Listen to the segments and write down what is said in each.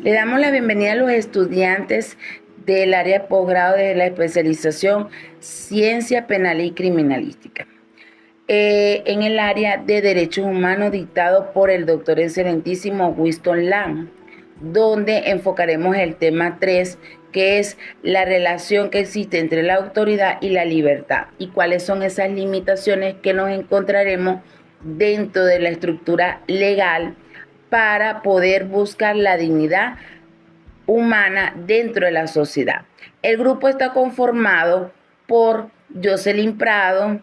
Le damos la bienvenida a los estudiantes del área de posgrado de la especialización Ciencia Penal y Criminalística. En el área de Derechos Humanos dictado por el doctor excelentísimo Winston Lam, donde enfocaremos el tema 3, que es la relación que existe entre la autoridad y la libertad y cuáles son esas limitaciones que nos encontraremos dentro de la estructura legal para poder buscar la dignidad humana dentro de la sociedad. El grupo está conformado por Jocelyn Prado,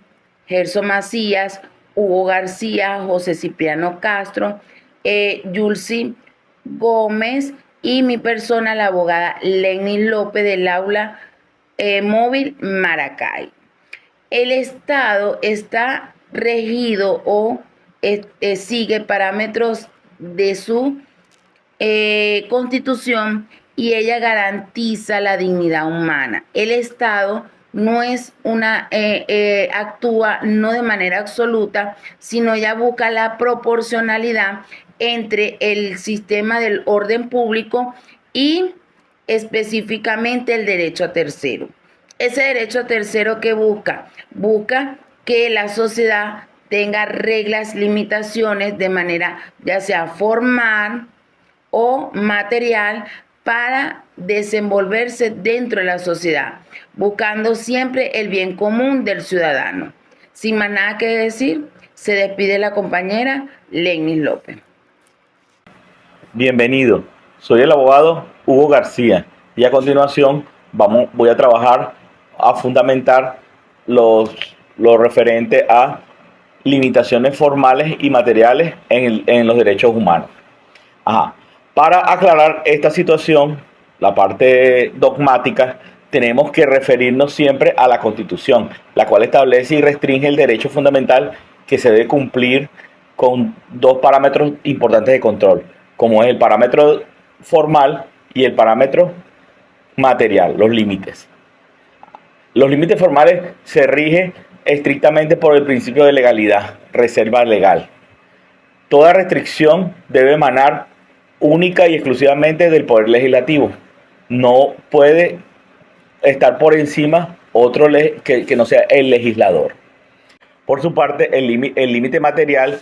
Gerson Macías, Hugo García, José Cipriano Castro, Yulsi Gómez y mi persona, la abogada Lenny López del aula móvil Maracay. El Estado está regido o sigue parámetros de su Constitución y ella garantiza la dignidad humana. El Estado no es actúa no de manera absoluta, sino ella busca la proporcionalidad entre el sistema del orden público y específicamente el derecho a tercero. Ese derecho a tercero que busca que la sociedad tenga reglas, limitaciones de manera ya sea formal o material para desenvolverse dentro de la sociedad, buscando siempre el bien común del ciudadano. Sin más nada que decir, se despide la compañera Lenny López. Bienvenido, soy el abogado Hugo García y a continuación voy a trabajar a fundamentar lo referente a limitaciones formales y materiales en los derechos humanos. Para aclarar esta situación, la parte dogmática, tenemos que referirnos siempre a la Constitución, la cual establece y restringe el derecho fundamental que se debe cumplir con dos parámetros importantes de control, como es el parámetro formal y el parámetro material, los límites. Los límites formales se rigen estrictamente por el principio de legalidad, reserva legal. Toda restricción debe emanar única y exclusivamente del Poder Legislativo. No puede estar por encima otro que no sea el legislador. Por su parte, el límite material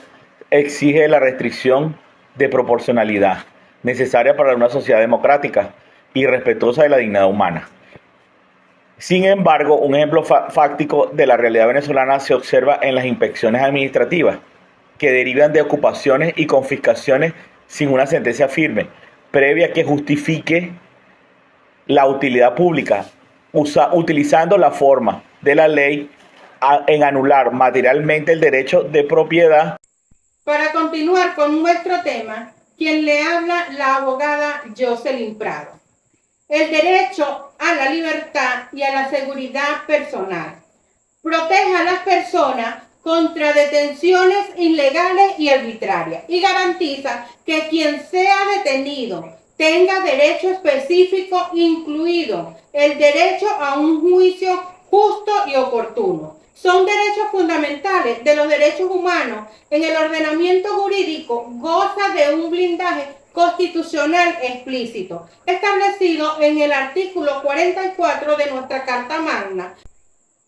exige la restricción de proporcionalidad necesaria para una sociedad democrática y respetuosa de la dignidad humana. Sin embargo, un ejemplo fáctico de la realidad venezolana se observa en las inspecciones administrativas, que derivan de ocupaciones y confiscaciones sin una sentencia firme, previa que justifique la utilidad pública, utilizando la forma de la ley en anular materialmente el derecho de propiedad. Para continuar con nuestro tema, quien le habla, la abogada Jocelyn Prado. El derecho a la libertad y a la seguridad personal. Protege a las personas contra detenciones ilegales y arbitrarias y garantiza que quien sea detenido tenga derecho específico, incluido el derecho a un juicio justo y oportuno. Son derechos fundamentales de los derechos humanos. En el ordenamiento jurídico goza de un blindaje constitucional explícito, establecido en el artículo 44 de nuestra Carta Magna,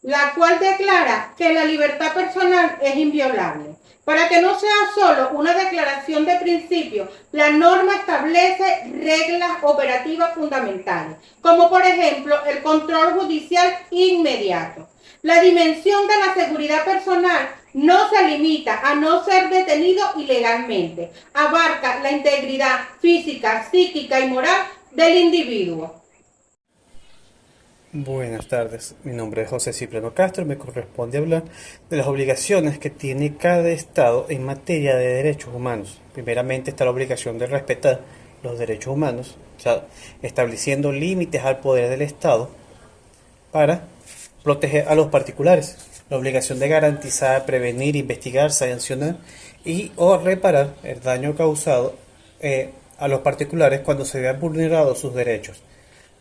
la cual declara que la libertad personal es inviolable. Para que no sea solo una declaración de principio, la norma establece reglas operativas fundamentales, como por ejemplo el control judicial inmediato. La dimensión de la seguridad personal no se limita a no ser detenido ilegalmente, abarca la integridad física, psíquica y moral del individuo. Buenas tardes, mi nombre es José Cipriano Castro y me corresponde hablar de las obligaciones que tiene cada Estado en materia de derechos humanos. Primeramente está la obligación de respetar los derechos humanos, o sea, estableciendo límites al poder del Estado para proteger a los particulares. La obligación de garantizar, prevenir, investigar, sancionar y o reparar el daño causado a los particulares cuando se vean vulnerados sus derechos.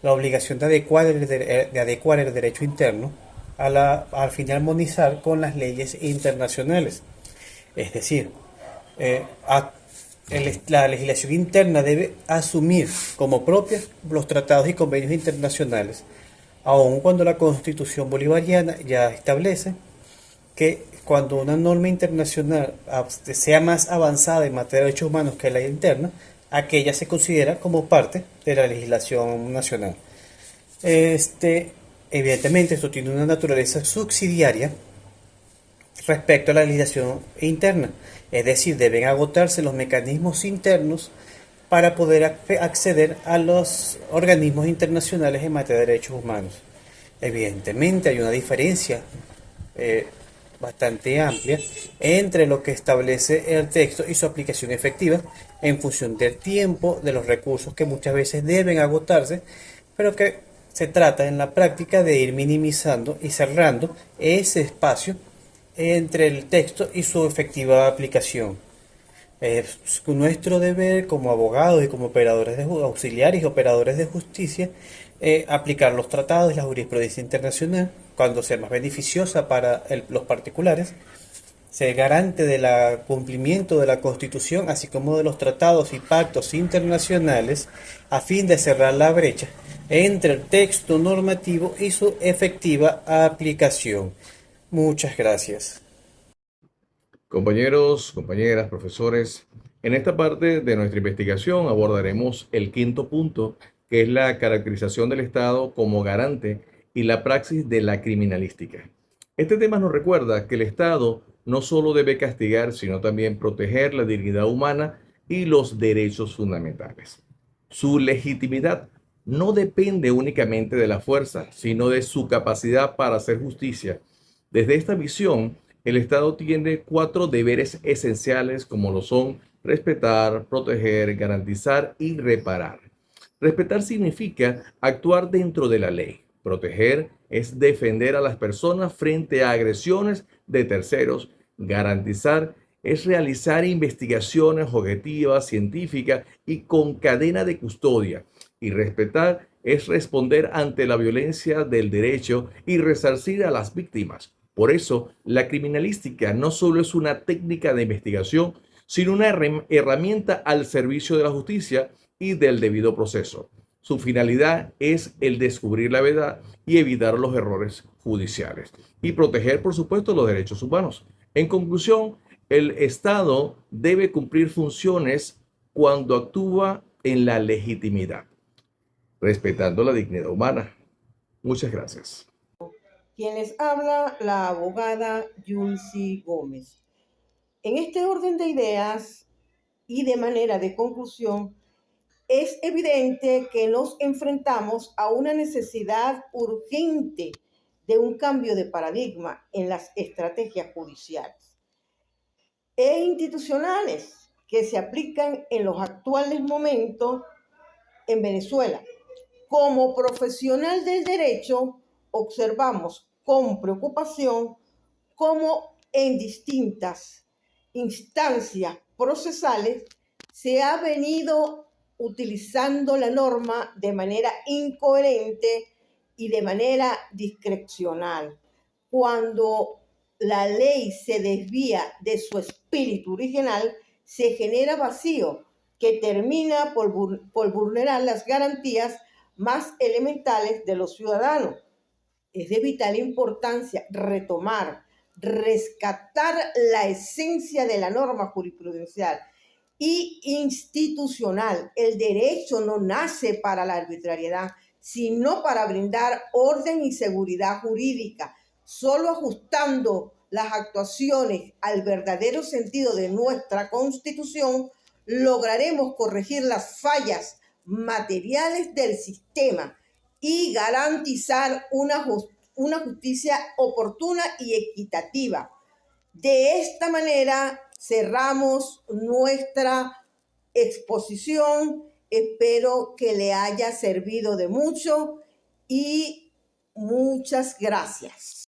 La obligación de adecuar el derecho interno al fin de armonizar con las leyes internacionales. Es decir, la legislación interna debe asumir como propios los tratados y convenios internacionales, aun cuando la Constitución bolivariana ya establece que cuando una norma internacional sea más avanzada en materia de derechos humanos que la interna, aquella se considera como parte de la legislación nacional. Evidentemente esto tiene una naturaleza subsidiaria respecto a la legislación interna, es decir, deben agotarse los mecanismos internos para poder acceder a los organismos internacionales en materia de derechos humanos. Evidentemente hay una diferencia bastante amplia entre lo que establece el texto y su aplicación efectiva en función del tiempo, de los recursos que muchas veces deben agotarse, pero que se trata en la práctica de ir minimizando y cerrando ese espacio entre el texto y su efectiva aplicación. Es nuestro deber como abogados y como operadores auxiliares y operadores de justicia aplicar los tratados y la jurisprudencia internacional cuando sea más beneficiosa para los particulares, ser garante del cumplimiento de la Constitución, así como de los tratados y pactos internacionales, a fin de cerrar la brecha entre el texto normativo y su efectiva aplicación. Muchas gracias. Compañeros, compañeras, profesores, en esta parte de nuestra investigación abordaremos el quinto punto, que es la caracterización del Estado como garante y la praxis de la criminalística. Este tema nos recuerda que el Estado no solo debe castigar, sino también proteger la dignidad humana y los derechos fundamentales. Su legitimidad no depende únicamente de la fuerza, sino de su capacidad para hacer justicia. Desde esta visión, el Estado tiene 4 deberes esenciales como lo son respetar, proteger, garantizar y reparar. Respetar significa actuar dentro de la ley. Proteger es defender a las personas frente a agresiones de terceros. Garantizar es realizar investigaciones objetivas, científicas y con cadena de custodia. Y respetar es responder ante la violencia del derecho y resarcir a las víctimas. Por eso, la criminalística no solo es una técnica de investigación, sino una herramienta al servicio de la justicia y del debido proceso. Su finalidad es el descubrir la verdad y evitar los errores judiciales y proteger, por supuesto, los derechos humanos. En conclusión, el Estado debe cumplir funciones cuando actúa en la legitimidad, respetando la dignidad humana. Muchas gracias. Quien les habla, la abogada Yulsi Gómez. En este orden de ideas y de manera de conclusión, es evidente que nos enfrentamos a una necesidad urgente de un cambio de paradigma en las estrategias judiciales e institucionales que se aplican en los actuales momentos en Venezuela. Como profesional del derecho, observamos con preocupación cómo en distintas instancias procesales se ha venido utilizando la norma de manera incoherente y de manera discrecional, cuando la ley se desvía de su espíritu original, se genera vacío que termina por vulnerar las garantías más elementales de los ciudadanos. Es de vital importancia retomar, rescatar la esencia de la norma jurisprudencial y institucional. El derecho no nace para la arbitrariedad, sino para brindar orden y seguridad jurídica. Solo ajustando las actuaciones al verdadero sentido de nuestra Constitución, lograremos corregir las fallas materiales del sistema y garantizar una justicia oportuna y equitativa. De esta manera cerramos nuestra exposición. Espero que le haya servido de mucho y muchas gracias.